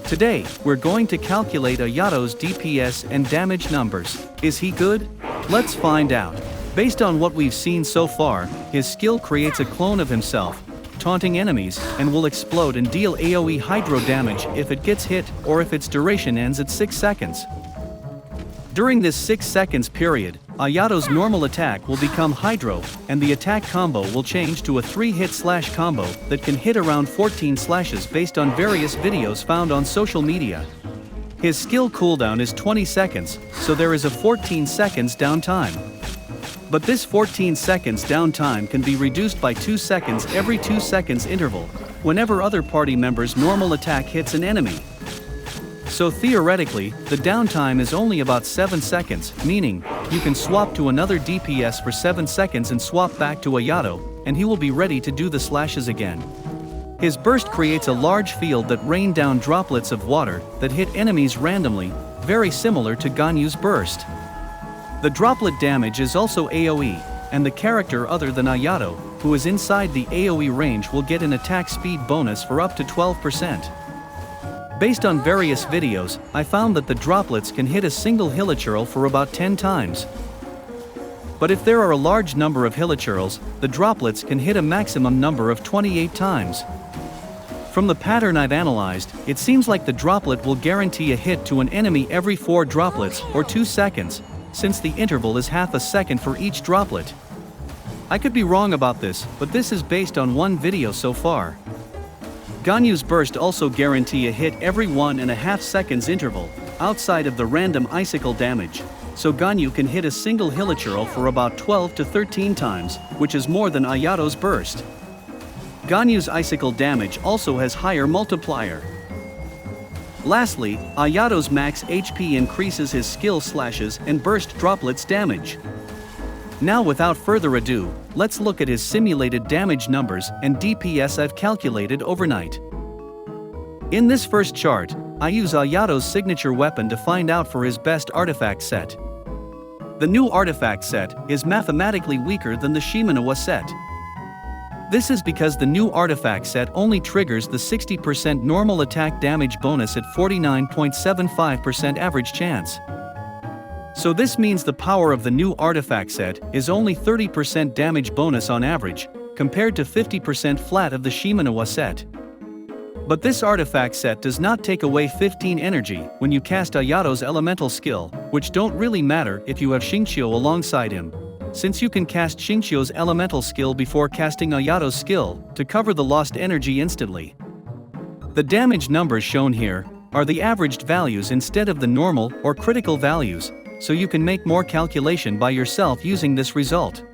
Today, we're going to calculate Ayato's DPS and damage numbers. Is he good? Let's find out. Based on what we've seen so far, his skill creates a clone of himself, taunting enemies, and will explode and deal AoE hydro damage if it gets hit or if its duration ends at 6 seconds. During this 6 seconds period, Ayato's normal attack will become hydro, and the attack combo will change to a 3-hit slash combo that can hit around 14 slashes based on various videos found on social media. His skill cooldown is 20 seconds, so there is a 14 seconds downtime. But this 14 seconds downtime can be reduced by 2 seconds every 2 seconds interval, whenever other party members' normal attack hits an enemy. So theoretically, the downtime is only about 7 seconds, meaning, you can swap to another DPS for 7 seconds and swap back to Ayato, and he will be ready to do the slashes again. His burst creates a large field that rain down droplets of water that hit enemies randomly, very similar to Ganyu's burst. The droplet damage is also AoE, and the character other than Ayato, who is inside the AoE range, will get an attack speed bonus for up to 12%. Based on various videos, I found that the droplets can hit a single hilichurl for about 10 times. But if there are a large number of hilichurls, the droplets can hit a maximum number of 28 times. From the pattern I've analyzed, it seems like the droplet will guarantee a hit to an enemy every 4 droplets or 2 seconds, since the interval is half a second for each droplet. I could be wrong about this, but this is based on one video so far. Ganyu's burst also guarantee a hit every 1.5 seconds interval, outside of the random icicle damage, so Ganyu can hit a single hilichurl for about 12 to 13 times, which is more than Ayato's burst. Ganyu's icicle damage also has higher multiplier. Lastly, Ayato's max HP increases his skill slashes and burst droplets damage. Now without further ado, let's look at his simulated damage numbers and DPS I've calculated overnight. In this first chart, I use Ayato's signature weapon to find out for his best artifact set. The new artifact set is mathematically weaker than the Shimenawa set. This is because the new artifact set only triggers the 60% normal attack damage bonus at 49.75% average chance. So this means the power of the new artifact set is only 30% damage bonus on average, compared to 50% flat of the Shimenawa set. But this artifact set does not take away 15 energy when you cast Ayato's elemental skill, which don't really matter if you have Xingqiu alongside him, since you can cast Xingqiu's elemental skill before casting Ayato's skill to cover the lost energy instantly. The damage numbers shown here are the averaged values instead of the normal or critical values, so you can make more calculation by yourself using this result.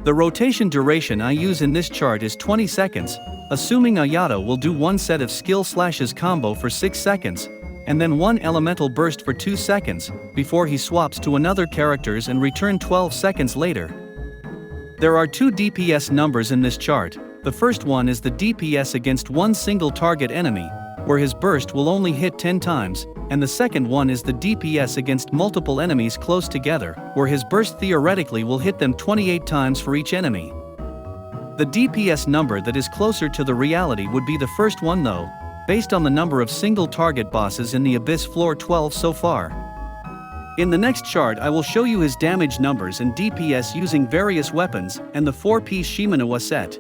The rotation duration I use in this chart is 20 seconds, assuming Ayato will do one set of skill slashes combo for 6 seconds, and then one elemental burst for 2 seconds, before he swaps to another characters and return 12 seconds later. There are 2 DPS numbers in this chart. The first one is the DPS against one single target enemy, where his burst will only hit 10 times, and the second one is the DPS against multiple enemies close together, where his burst theoretically will hit them 28 times for each enemy. The DPS number that is closer to the reality would be the first one though, based on the number of single target bosses in the Abyss Floor 12 so far. In the next chart I will show you his damage numbers and DPS using various weapons and the 4-piece Shimenawa set.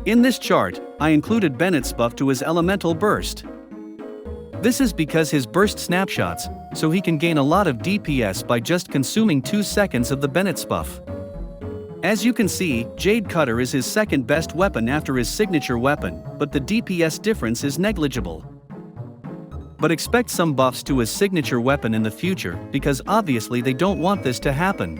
In this chart, I included Bennett's buff to his elemental burst. This is because his burst snapshots, so he can gain a lot of DPS by just consuming 2 seconds of the Bennett's buff. As you can see, Jade Cutter is his second best weapon after his signature weapon, but the DPS difference is negligible. But expect some buffs to his signature weapon in the future, because obviously they don't want this to happen.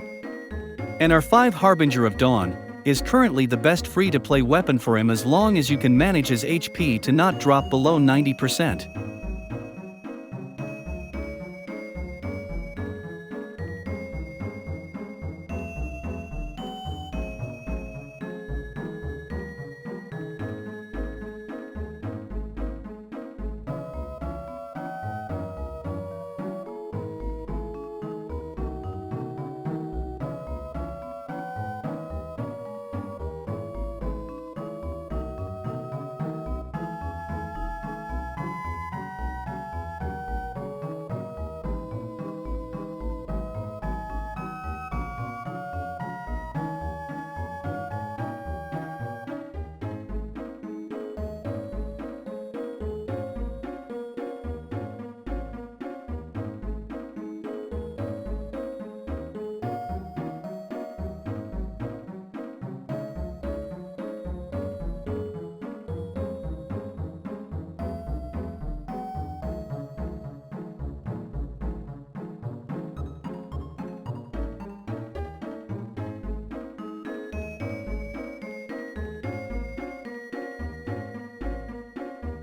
And our 5 Harbinger of Dawn is currently the best free-to-play weapon for him as long as you can manage his HP to not drop below 90%.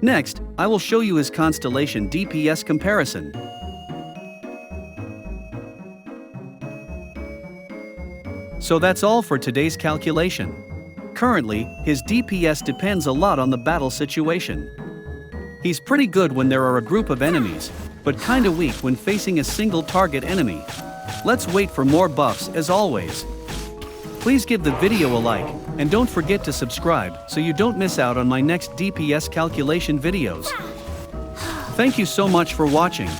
Next, I will show you his Constellation DPS Comparison. So that's all for today's calculation. Currently, his DPS depends a lot on the battle situation. He's pretty good when there are a group of enemies, but kinda weak when facing a single target enemy. Let's wait for more buffs as always. Please give the video a like, and don't forget to subscribe so you don't miss out on my next DPS calculation videos. Thank you so much for watching.